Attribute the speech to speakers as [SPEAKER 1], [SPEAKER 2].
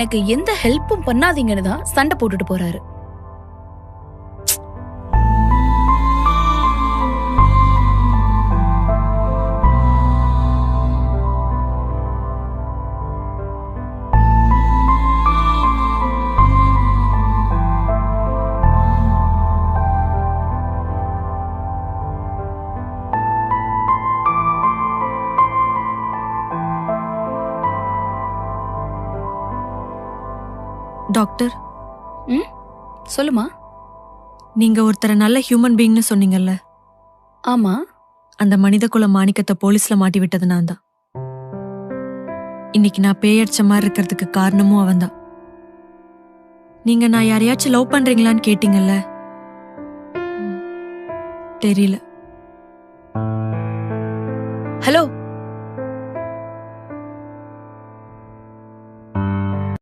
[SPEAKER 1] எனக்கு எந்த ஹெல்ப்பும் பண்ணாதீங்கன்னு தான் சண்டை போட்டுட்டு போறாரு.
[SPEAKER 2] டாக்டர்,
[SPEAKER 1] சொல்லுமா.
[SPEAKER 2] நீங்க ஒருத்தரை நல்ல ஹியூமன் பீயிங்னு சொன்னீங்கல்ல?
[SPEAKER 1] ஆமா.
[SPEAKER 2] அந்த மனித குல மாணிக்கத்தை போலீஸ்ல மாட்டி விட்டது நான் தான். இன்னைக்கு நான் பேயடிச்ச மாதிரி இருக்கிறதுக்கு காரணமும் அவன்தான். நீங்க நான் யாரையாச்சும் லவ் பண்றீங்களான்னு கேட்டீங்கல்ல? தெரியல.
[SPEAKER 1] ஹலோ,